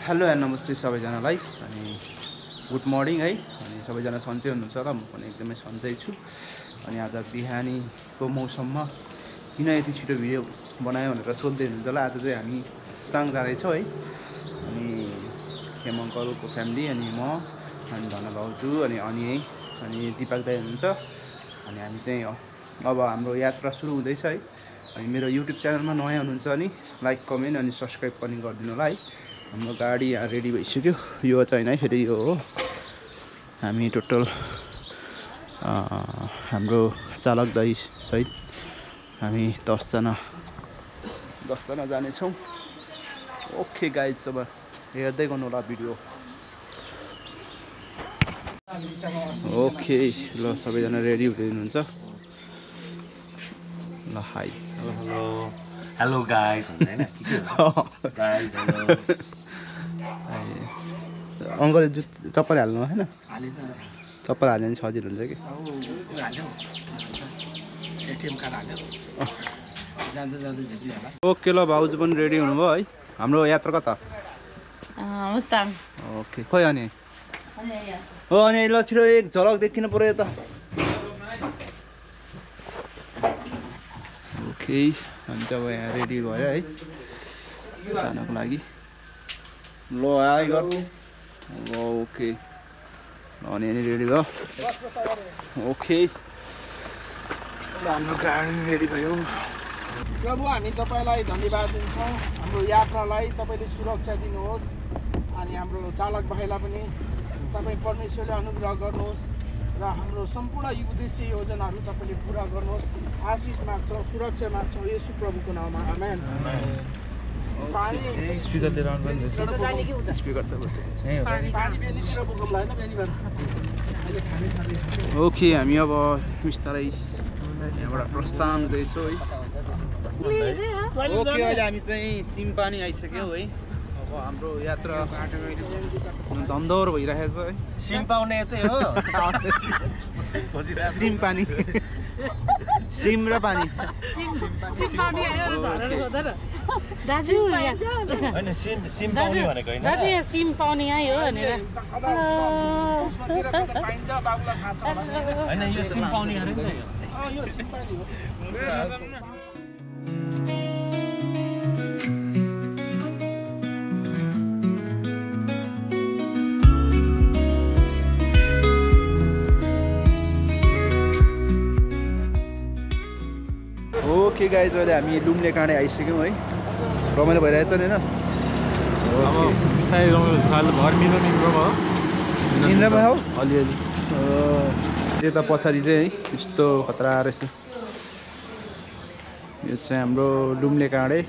Hello and नमस्ते सबैजनालाई अनि गुड मर्निङ है। अनि सबैजना सन्चै हुनुहुन्छ होला, म पनि एकदमै सन्चै छु। अनि आज बिहानीको मौसममा किन यति छिटो भिडियो बनायो भनेर सोध्दै हुनुहुन्छ होला। आज चाहिँ हामी ताङ जाँदैछौँ है। अनि खेम अङ्कलको फ्यामिली अनि म अनि धन भाउजू अनि है अनि दिपक दाइ हुनुहुन्छ। अनि हामी चाहिँ अब हाम्रो यात्रा सुरु हुँदैछ है। अनि मेरो युट्युब च्यानलमा नयाँ हुनुहुन्छ अनि लाइक कमेन्ट अनि सब्सक्राइब पनि गरिदिनु होला है। हाम्रो गाडी यहाँ रेडी भइसक्यो। यो चाहिँ है फेरि यो हो हामी टोटल हाम्रो चालक दाइ सहित हामी 10जना जानेछौँ। ओके गाइज, अब हेर्दै गर्नु होला भिडियो। ओके ल सबैजना रेडी हुँदै हुनुहुन्छ ल। हाई हेलो गाइस हुन्छ हैन गाइस हेलो अङ्कल चप्पल हाल्नु होइन, चप्पल हाल्यो भने सजिलो हुन्छ कि। ओके ल भाउजू पनि रेडी हुनुभयो है। हाम्रो यात्रा कता? ओके खोइ अनि हो अनि ल छिटो एक झलक देखिनु पर्यो यता। ओके हामी चाहिँ अब यहाँ रेडी भयो है जानको लागि। ल आइ गर ओके अनि रेडी भयो। ओके हाम्रो गाडी रेडी भयो। प्रभु हामी तपाईँलाई धन्यवाद दिन्छौँ, हाम्रो यात्रालाई तपाईँले सुरक्षा दिनुहोस्। अनि हाम्रो चालक भाइलाई पनि तपाईँ परमेश्वरले अनुग्रह गर्नुहोस् र हाम्रो सम्पूर्ण उद्देश्य योजनाहरू तपाईँले पुरा गर्नुहोस्। आशिष माग्छौँ, सुरक्षा माग्छौँ येशू प्रभुको नाममा आमेन। स्पिकर लिएर आउनु पर्ने स्पिकर त ओके हामी अब बिस्तारै यहाँबाट प्रस्थान हुँदैछौँ है। ओके अहिले हामी चाहिँ सिमपानी आइसक्यौँ है। अब हाम्रो यात्रा धन्दौर भइरहेको छ है। सिम पाउने यतै हो सिम पानी सिम र पानी दाजु हैन सिम पाउने भनेको हैन दाजु यहाँ सिम पाउने आयो भनेर हैन यो सिम पाउने अरे नि त यो सिम पानी हो। ओके गाइज अहिले हामी लुम्ले काँडे आइसक्यौँ है। रमाइलो भइरहेछ नि होइन? निन्द्रामा हौ अलिअलि त्यता पछाडि चाहिँ है यस्तो खतरा रहेछ। यो चाहिँ हाम्रो लुम्ले काँडे।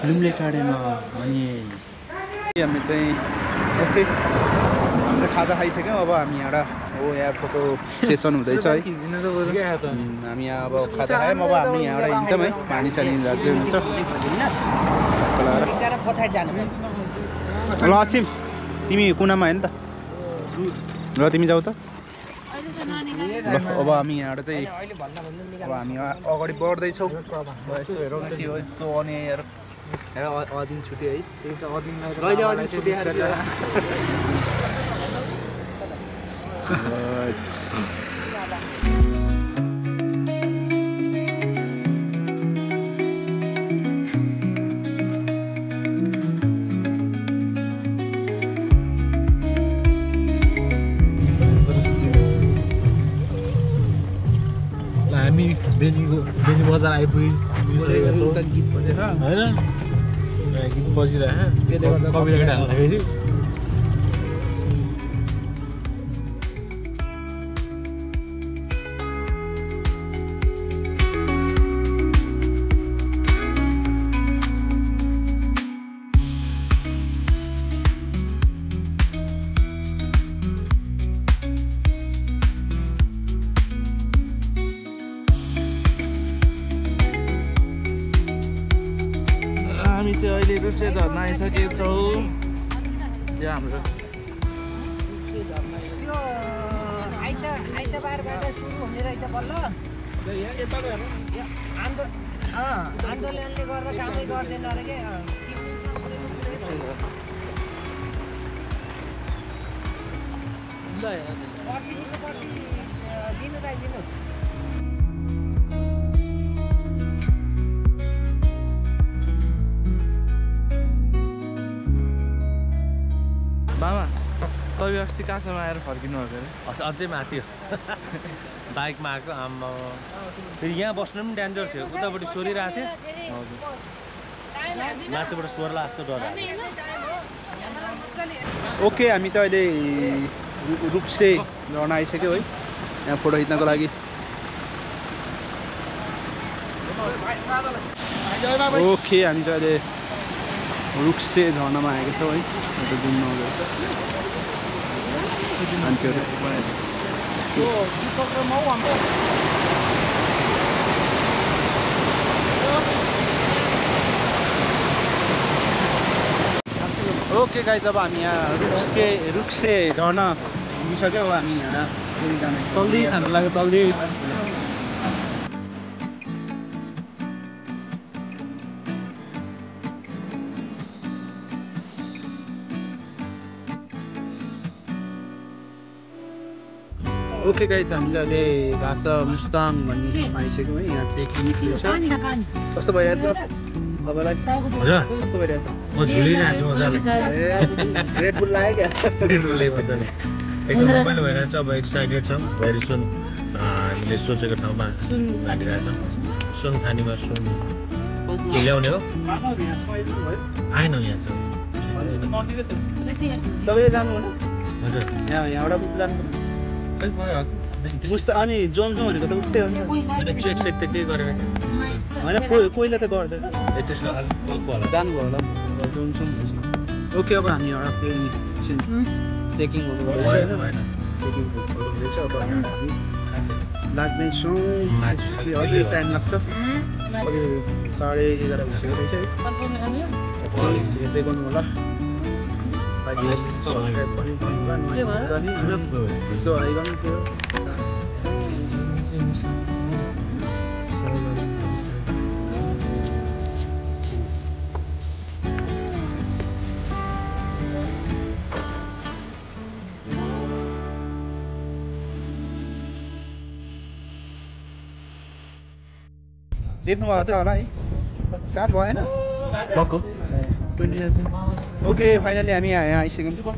लुम्ले काँडेमा अनि हामी चाहिँ ओके हामीले खाजा खाइसक्यौँ। अब हामी यहाँ हो यहाँ फोटो सेसन हुँदैछ है। हामी यहाँ अब खाजा खायौँ। अब हामी यहाँबाट हिँड्छौँ है। पानी सानी राख्दै हुन्छ ल। असिम तिमी कुनामा होइन त ल, तिमी जाऊ त ल। अब हामी यहाँबाट चाहिँ अब हामी अगाडि बढ्दैछौँ। यसो हेरौँ न के हो यसो अनि अदिन छुट्यो है। अदिन छुट्यो हामी बेनी बजार आइपुगिसकेका छौँ होइन। गीत बजिरहेको कविता हाल्दाखेरि हामी चाहिँ अहिले रुप्से झर्ना आइसकेको छौँ। यो हाम्रो आइतबारबाट सुरु हुने रहेछ बल्ल। आन्दोलनले गर्दा कामै गर्दैन अरे के मामा तपाईँ अस्ति कहाँसम्म आएर फर्किनु भएको अरे अझै माथि हो बाइकमा आएको आम्मा फेरि यहाँ बस्नु पनि डेन्जर थियो उतापट्टि सोरिरहेको थियो माथिबाट स्वरला जस्तो डर ओके हामी त अहिले रुप्से झर्ना आइसक्यो है यहाँ फोटो खिच्नको लागि ओके हामी त अहिले रुप्से झर्नामा आएको छौँ है एउटा घुम्नु मान्छेहरू ओके गाइस अब हामी यहाँ रुक्से झर्ना पुगिसक्यो हामी यहाँ चल्दै खानु लाग्यो चल्दै ओके गाइस हामीले अहिले घाँस मुस्ताङ भन्ने आइसक्यौँ है यहाँ चाहिँ निक्लियो छ कस्तो भइरहेको छ तपाईँलाई कस्तो भइरहेको छ म झुलिरहेको छु मजाले रेड बुल लाग्यो क्या रेड बुलले मजाले एकदम रमाइलो भइरहेको छ अब एक्साइटेड छौँ भेरी सुन हामीले सोचेको ठाउँमा लागिरहेको छौँ सुन खानीमा सुन के ल्याउने हो आएन यहाँ तपाईँ जानु होइन हजुर यहाँबाट जानु मुस्ताङ अनि जोमसोम भनेको त उस्तै हो नि चेक सेक त केही गरेर होइन कोहीले त गर्दैन जानुभयो होला जोमसोम ओके अब हामी एउटा फेरि चेकिङहरू गर्दैछ अब लाग्दैछौँ अझै टाइम लाग्छ अहिले 11:30 भइसकेको रहेछ है हेर्दै गर्नु होला देख्नु भएको थियो होला है साथ भएन 27 ओके फाइनली हामी यहाँ आइसक्यौँ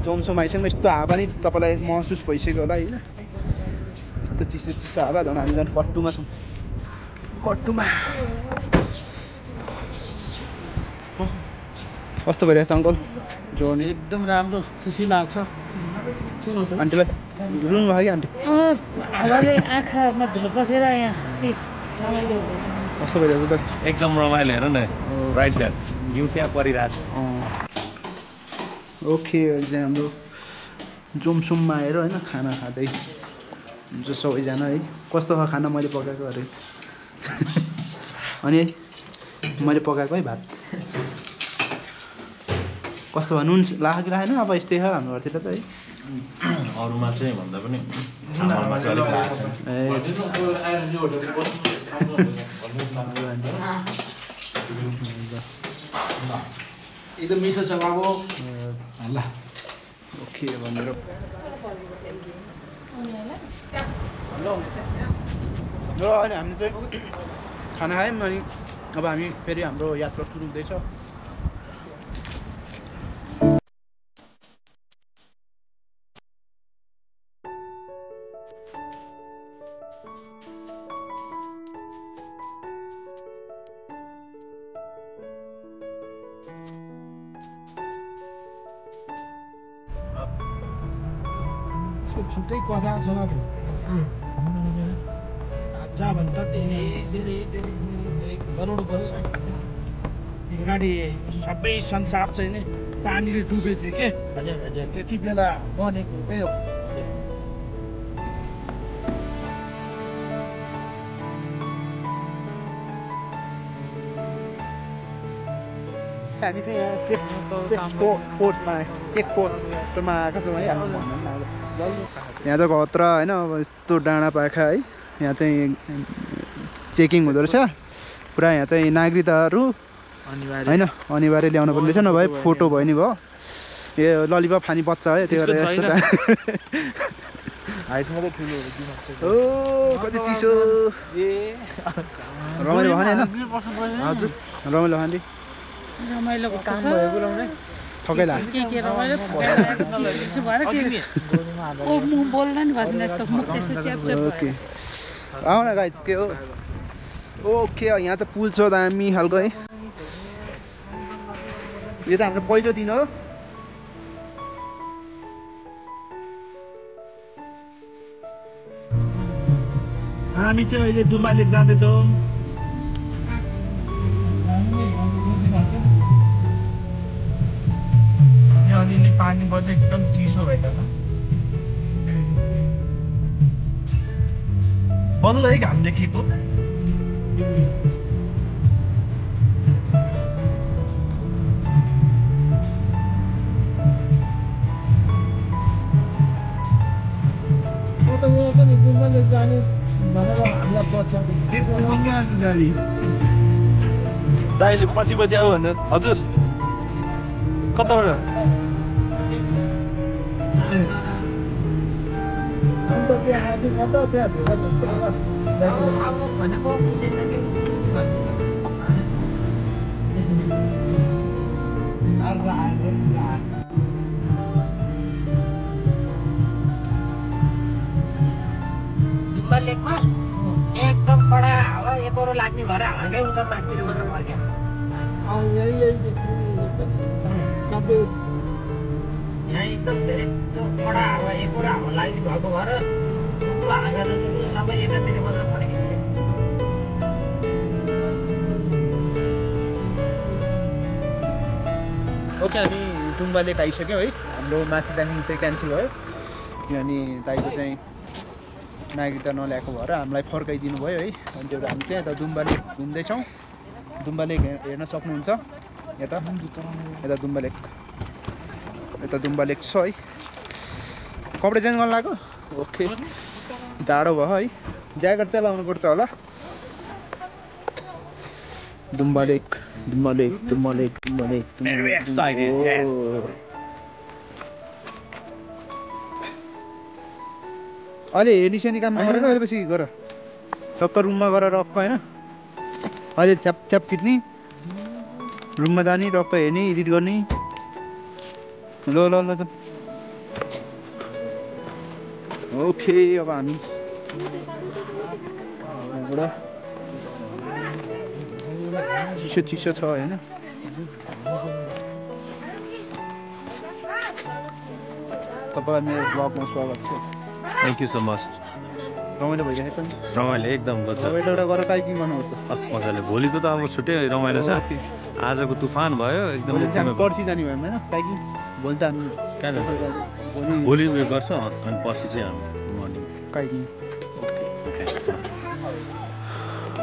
जोमसोम आइसक्यौँ यस्तो हावा नि तपाईँलाई महसुस भइसक्यो होला होइन यस्तो चिसो चिसो हावा झन् हामी झन् कट्टुमा छौँ कट्टुमा कस्तो भइरहेछ अङ्कल जर्नी एकदम राम्रो खुसी लाग्छ आन्टीलाई रुनु भयो कि आन्टी हावाले आँखामा धुलो बसेर यहाँ कस्तो भइरहेछ त एकदम रमाइलो हेर न राइट द्याट हिउँ त्यहाँ परिरहेको छ ओके अहिले चाहिँ हाम्रो जोमसोममा आएर होइन खाना खाँदै हुन्छ सबैजना है कस्तो छ खाना मैले पकाएको अरे अनि मैले पकाएको है भात कस्तो भयो नुन लाग्यो कि लागेन अब यस्तै छ हाम्रो घरतिर त है अरूमा चाहिँ भन्दा पनि चामलमा चाहिँ अलिक लाग्छ एकदम मिठो छ बाबु ल ओके भनेर र अनि हामी चाहिँ खाना खायौँ अनि अब हामी फेरि हाम्रो यात्रा सुरु हुँदैछ छुट्टै कथा छ जहाँ भन्दा धेरै करोड वर्ष अगाडि सबै संसार चाहिँ नि पानीले डुबेको थियो के त्यति बेला बनेको हो हामी चाहिँ यहाँ चेकपोस्टमा आएको छौँ है यहाँ चाहिँ खतरा होइन अब यस्तो डाँडा पाखा है यहाँ चाहिँ चेकिङ हुँदो रहेछ पुरा। यहाँ चाहिँ नागरिकताहरू होइन अनिवार्य ल्याउनु पर्ने रहेछ, नभए फोटो भयो नि भयो। ए ललिपप खाने बच्चा है त्यो भएर यस्तो ओ कति चिसो रमाइलो भयो नि होइन हजुर रमाइलो भयो नि रमाइलोको काम थकै लाग्यो के रमाइलो चिसो भएर के ओ म बोल्न नि भएन यस्तो मुख चाहिँ यस्तो च्याप ओके आऊ न गाइस के हो ओके यहाँ त पुल छ दामी खालको है। यो त हाम्रो पहिलो दिन हो। हामी चाहिँ अहिले दुम्बा लेक जाँदैछौँ। यहाँ अलिअलि पानी पर्छ एकदम चिसो भइरहेछ। बल्ल है घाम देखेको। दाइले पछि पछि आऊ भन्दा हजुर कताबाट लेकमा एकदम बडा हावा एकरो लाग्ने भएर हालकै उता माथितिर मात्र फर्क्या सबै यहाँ एकदम धेरै बडा हावा एकरो हावा लाग्ने भएको भएर हालेर सबै एकातिर मात्र फर्क्या। ओके हामी डुम्बा लेक आइसक्यौँ है। हाम्रो माथि जाने चाहिँ क्यान्सल भयो किनभने दाइको चाहिँ नागरिकता नल्याएको भएर हामीलाई फर्काइदिनु भयो है। अनि त्यो हामी चाहिँ यता डुम्बा लेक घुम्दैछौँ। डुम्बा लेक हेर्न सक्नुहुन्छ यता यता डुम्बा लेक छ है। कपडा चेन्ज गर्नु लाग्यो ओके जाडो भयो है ज्याकेट चाहिँ लाउनु पर्छ होला। डुम्बा लेक अहिले हेर्ने काम नगरेर अहिले पछि गर टक्क रुममा गएर रक्क होइन अहिले च्याप खिच्ने रुममा जाने टक्क हेर्ने एडिट गर्ने ल ल ल ओके अब हामी चिसो छ होइन। तपाईँलाई मेरो ब्लगमा स्वागत छ। Thank you so much. रमाइलो भइरहेको नि रमाइलो एकदम गजब तपाईँ एउटा गरेर काइकिङ गर्नुहुन्छ मजाले। भोलिको त अब छुट्टै रमाइलो छ। आजको तुफान भयो एकदम। पर्सि जाने भयो होइन काइकिङ भोलि त हामी कहाँ जान्छ भोलि उयो गर्छ अनि पछि चाहिँ हामी मर्निङ काइकिङ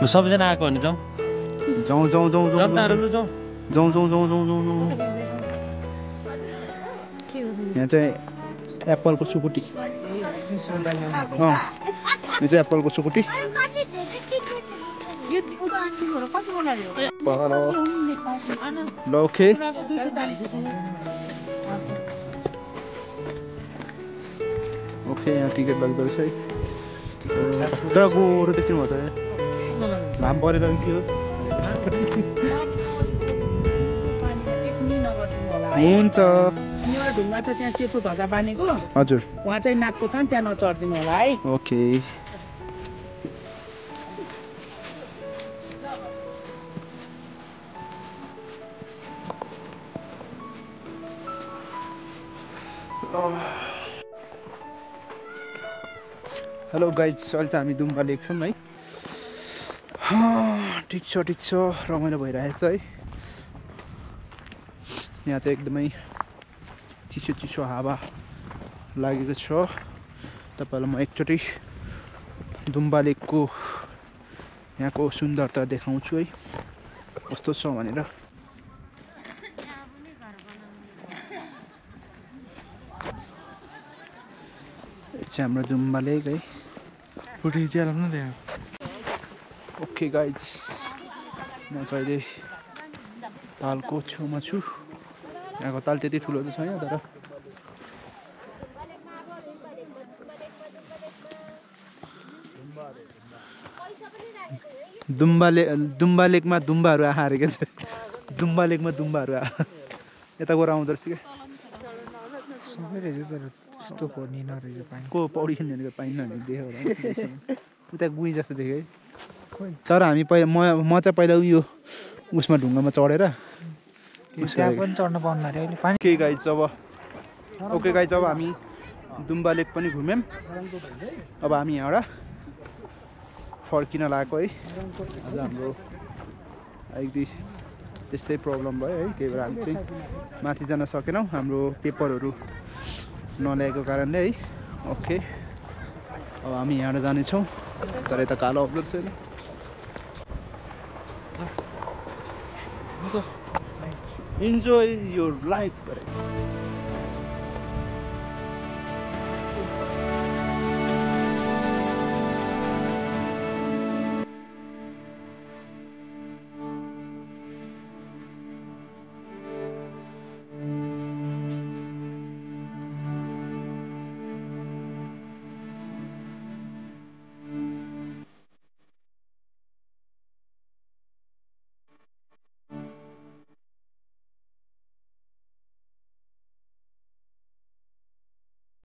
ल सबैजना आएको भने जाउँ जाउँ यहाँ चाहिँ एप्पलको सुकुटी यो चाहिँ एप्पलको सुकुटी ल ओके ओके यहाँ टिकट लाग्दो रहेछ है। तर गोरो देख्नु भयो त घाम परेर के हो हुन्छ ढुङ्गा छ त्यहाँ सेतो ध्वजा बानेको हजुर उहाँ चाहिँ नाकको छ त्यहाँ नचढिदिनु होला है। ओके हेलो गाइज अहिले चाहिँ हामी डुम्बा लेक छौँ है। ठिक छ रमाइलो भइरहेछ है। यहाँ चाहिँ एकदमै चिसो हावा लागेको छ। तपाईँलाई म एकचोटि डुम्बा लेकको यहाँको सुन्दरता देखाउँछु है कस्तो छ भनेर। चाहिँ हाम्रो डुम्बा लेक है। फोटो खिचिहालौँ न त्यहाँ ओके गाइज म चाहिँ अहिले तालको छेउमा छु यहाँको ताल त्यति ठुलो त छैन तर दुम्बा लेकमा दुम्बाहरू आएर के छ दुम्बा लेकमा दुम्बाहरू यता गएर आउँदो रहेछ क्या सबै रहेछ तर त्यस्तो पढ्ने नरहेछ पानी को पौडी खेल्ने भनेको पाइन्न भने देख्यो होला उता गुई जस्तो देख्यो है तर हामी पहिला म चाहिँ पहिला उयो उसमा ढुङ्गामा चढेर त्यहाँ पनि चढ्न पाउनु अरे अहिले पानी ओके गाइज अब हामी दुम्बा लेक पनि घुम्यौँ अब हामी यहाँबाट फर्किन लागेको है आज हाम्रो एक दुई त्यस्तै प्रब्लम भयो है त्यही भएर हामी चाहिँ माथि जान सकेनौँ हाम्रो पेपरहरू नल्याएको कारणले है ओके अब हामी यहाँबाट जानेछौँ तर यता कालो अपलोड छैन इन्जोय योर लाइफ